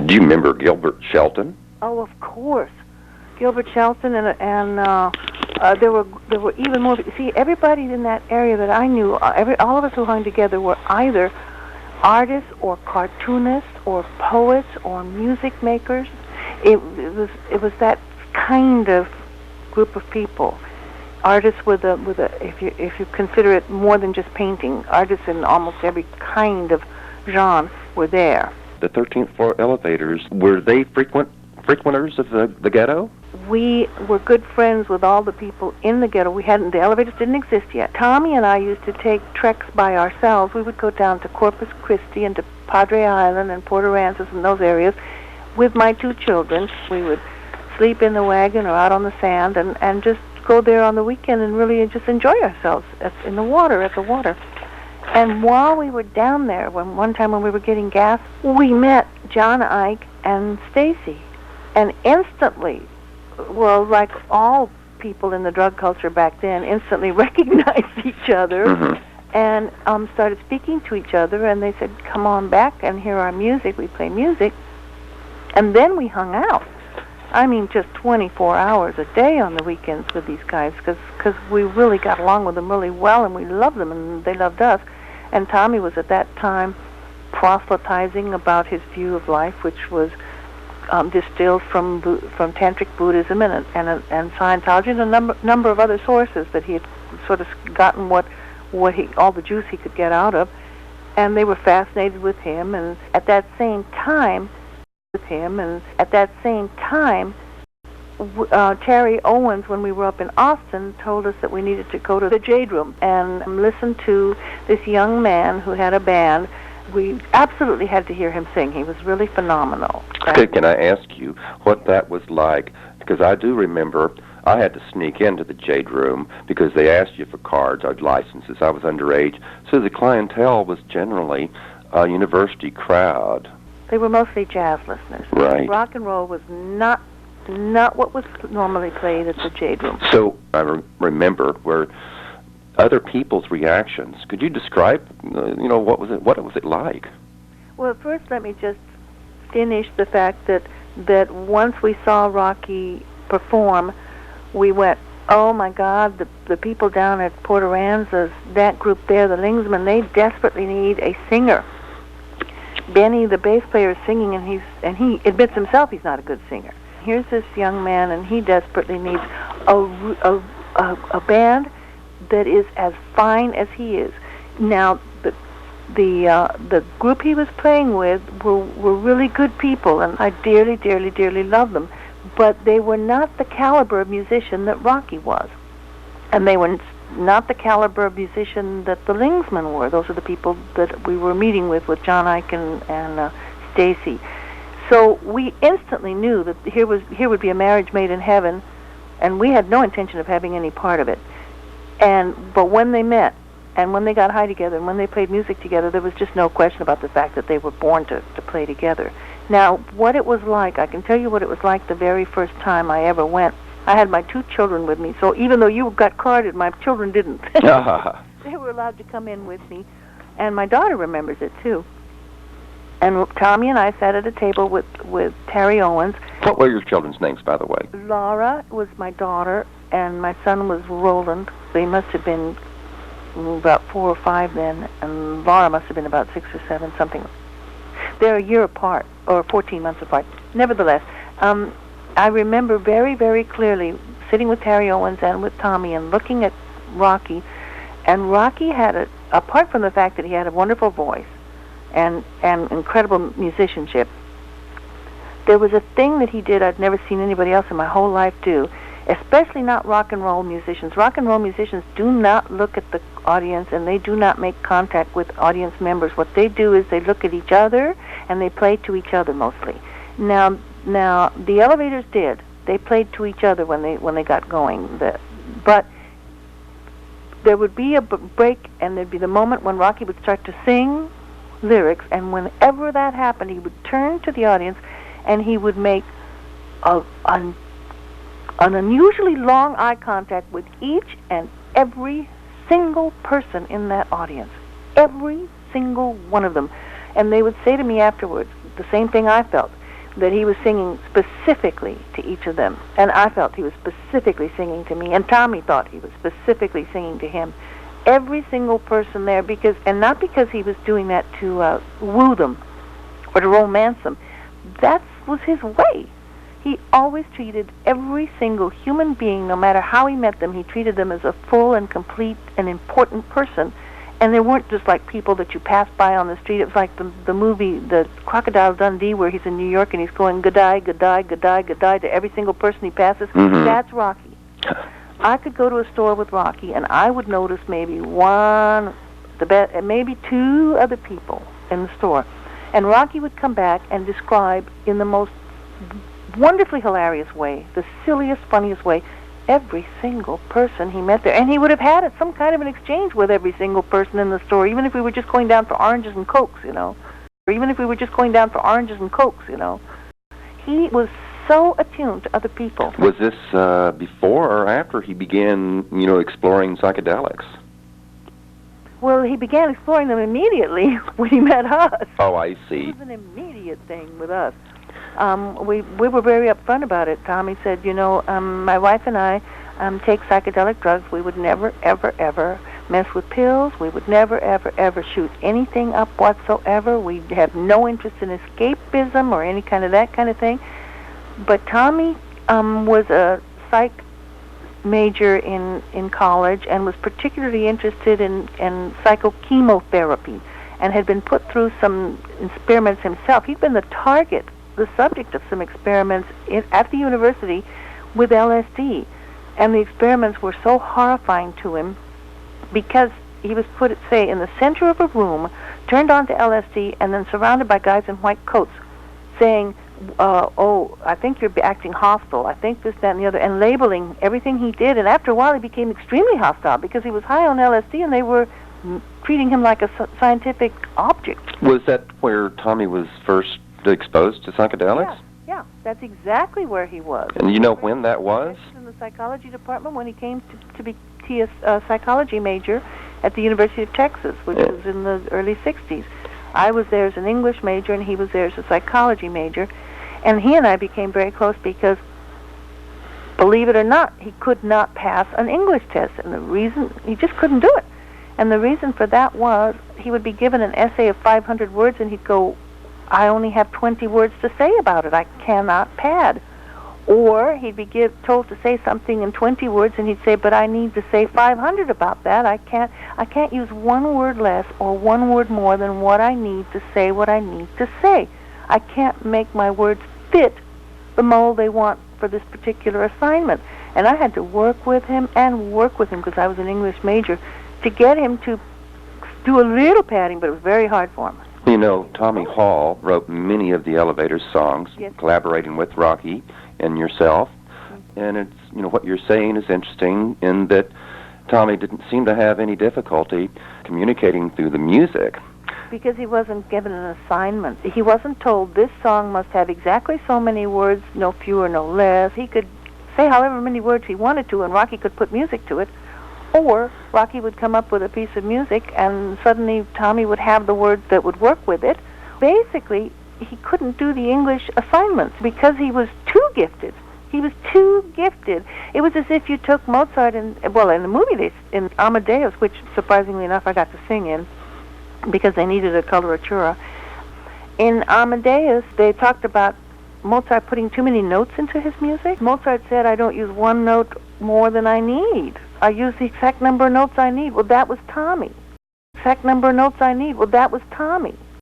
Do you remember Gilbert Shelton? Oh, of course. Gilbert Shelton and there were even more. See, everybody in that area that I knew, all of us who hung together were either artists or cartoonists or poets or music makers. It was that kind of group of people. Artists with a if you consider it more than just painting, artists in almost every kind of genre were there. The 13th floor elevators, were they frequenters of the ghetto? We were good friends with all the people in the ghetto. The elevators didn't exist yet. Tommy and I used to take treks by ourselves. We would go down to Corpus Christi and to Padre Island and Port Aransas and those areas with my 2 children. We would sleep in the wagon or out on the sand and just go there on the weekend and really just enjoy ourselves at the water. And while we were down there, one time when we were getting gas, we met John Ike and Stacy. And instantly, well, like all people in the drug culture back then, instantly recognized each other. Mm-hmm. And started speaking to each other, and they said, come on back and hear our music. We play music. And then we hung out. I mean, just 24 hours a day on the weekends with these guys, because we really got along with them really well, and we loved them, and they loved us. And Tommy was at that time proselytizing about his view of life, which was distilled from Tantric Buddhism and Scientology and a number of other sources that he had sort of gotten all the juice he could get out of, and they were fascinated with him. And at that same time, Terry Owens, when we were up in Austin, told us that we needed to go to the Jade Room and listen to this young man who had a band. We absolutely had to hear him sing. He was really phenomenal. Okay, can I ask you what that was like? Because I do remember I had to sneak into the Jade Room because they asked you for cards or licenses. I was underage, so the clientele was generally a university crowd. They were mostly jazz listeners. Right. Rock and roll was not what was normally played at the Jade Room. So I remember where other people's reactions. Could you describe, what was it like? Well, first let me just finish the fact that once we saw Rocky perform, we went, oh my God, the people down at Port Aransas, that group there, the Lingsmen, they desperately need a singer. Benny, the bass player, is singing, and he admits himself he's not a good singer. Here's this young man, and he desperately needs a band that is as fine as he is. Now, the group he was playing with were really good people, and I dearly, dearly, dearly love them. But they were not the caliber of musician that Rocky was, and they were not the caliber of musician that the Lingsmen were. Those are the people that we were meeting with John Ike and Stacy. So we instantly knew that here would be a marriage made in heaven, and we had no intention of having any part of it. But when they met, and when they got high together, and when they played music together, there was just no question about the fact that they were born to play together. Now, what it was like, I can tell you what it was like the very first time I ever went. I had my 2 children with me, so even though you got carded, my children didn't. They were allowed to come in with me, and my daughter remembers it, too. And Tommy and I sat at a table with Terry Owens. What were your children's names, by the way? Laura was my daughter, and my son was Roland. They must have been about 4 or 5 then, and Laura must have been about 6 or 7, something. They're a year apart, or 14 months apart. Nevertheless, I remember very, very clearly sitting with Terry Owens and with Tommy and looking at Rocky, and Rocky had, apart from the fact that he had a wonderful voice and incredible musicianship, there was a thing that he did I'd never seen anybody else in my whole life do, especially not rock and roll musicians. Rock and roll musicians do not look at the audience, and they do not make contact with audience members. What they do is they look at each other, and they play to each other mostly. Now the Elevators did. They played to each other when they got going. But there would be a break, and there'd be the moment when Rocky would start to sing lyrics, and whenever that happened, he would turn to the audience, and he would make an unusually long eye contact with each and every single person in that audience. Every single one of them. And they would say to me afterwards the same thing I felt. that he was singing specifically to each of them. And I felt he was specifically singing to me, and Tommy thought he was specifically singing to him. Every single person there, and not because he was doing that to woo them or to romance them. That was his way. He always treated every single human being, no matter how he met them, he treated them as a full and complete and important person. And they weren't just like people that you pass by on the street. It was like the movie, the Crocodile Dundee, where he's in New York and he's going, "Good-day, good-day, good-day, good-day," to every single person he passes. Mm-hmm. That's Rocky. I could go to a store with Rocky, and I would notice maybe maybe two other people in the store. And Rocky would come back and describe in the most wonderfully hilarious way, the silliest, funniest way, every single person he met there. And he would have had some kind of an exchange with every single person in the store, even if we were just going down for oranges and cokes, Or even if we were just going down for oranges and cokes, He was so attuned to other people. Was this before or after he began, exploring psychedelics? Well, he began exploring them immediately when he met us. Oh, I see. It was an immediate thing with us. We were very upfront about it. Tommy said, my wife and I take psychedelic drugs. We would never, ever, ever mess with pills. We would never, ever, ever shoot anything up whatsoever. We have no interest in escapism or any kind of that kind of thing. But Tommy was a psych major in college and was particularly interested in psychochemotherapy and had been put through some experiments himself. He'd been the subject of some experiments at the university with LSD, and the experiments were so horrifying to him because he was put, say, in the center of a room, turned on to LSD, and then surrounded by guys in white coats saying, I think you're acting hostile, I think this, that, and the other, and labeling everything he did. And after a while he became extremely hostile because he was high on LSD and they were treating him like a scientific object. Was that where Tommy was first exposed to psychedelics? Yeah, that's exactly where he was. And you know when that was? In the psychology department when he came to be a psychology major at the University of Texas, which was in the early 60s. I was there as an English major and he was there as a psychology major. And he and I became very close because, believe it or not, he could not pass an English test. And the reason, he just couldn't do it. And the reason for that was he would be given an essay of 500 words and he'd go, I only have 20 words to say about it. I cannot pad. Or he'd be told to say something in 20 words and he'd say, but I need to say 500 about that. I can't use one word less or one word more than what I need to say what I need to say. I can't make my words fit the mold they want for this particular assignment. And I had to work with him because I was an English major to get him to do a little padding, but it was very hard for him. Tommy Hall wrote many of the Elevators songs, yes, collaborating with Rocky and yourself. Mm-hmm. And it's, what you're saying is interesting in that Tommy didn't seem to have any difficulty communicating through the music. Because he wasn't given an assignment. He wasn't told this song must have exactly so many words, no fewer, no less. He could say however many words he wanted to, and Rocky could put music to it. Or Rocky would come up with a piece of music, and suddenly Tommy would have the words that would work with it. Basically, he couldn't do the English assignments because he was too gifted. He was too gifted. It was as if you took Mozart in the movie, in Amadeus, which surprisingly enough I got to sing in, because they needed a coloratura. In Amadeus, they talked about Mozart putting too many notes into his music. Mozart said, I don't use one note more than I need. I use the exact number of notes I need. Well, that was Tommy. Exact number of notes I need. Well, that was Tommy.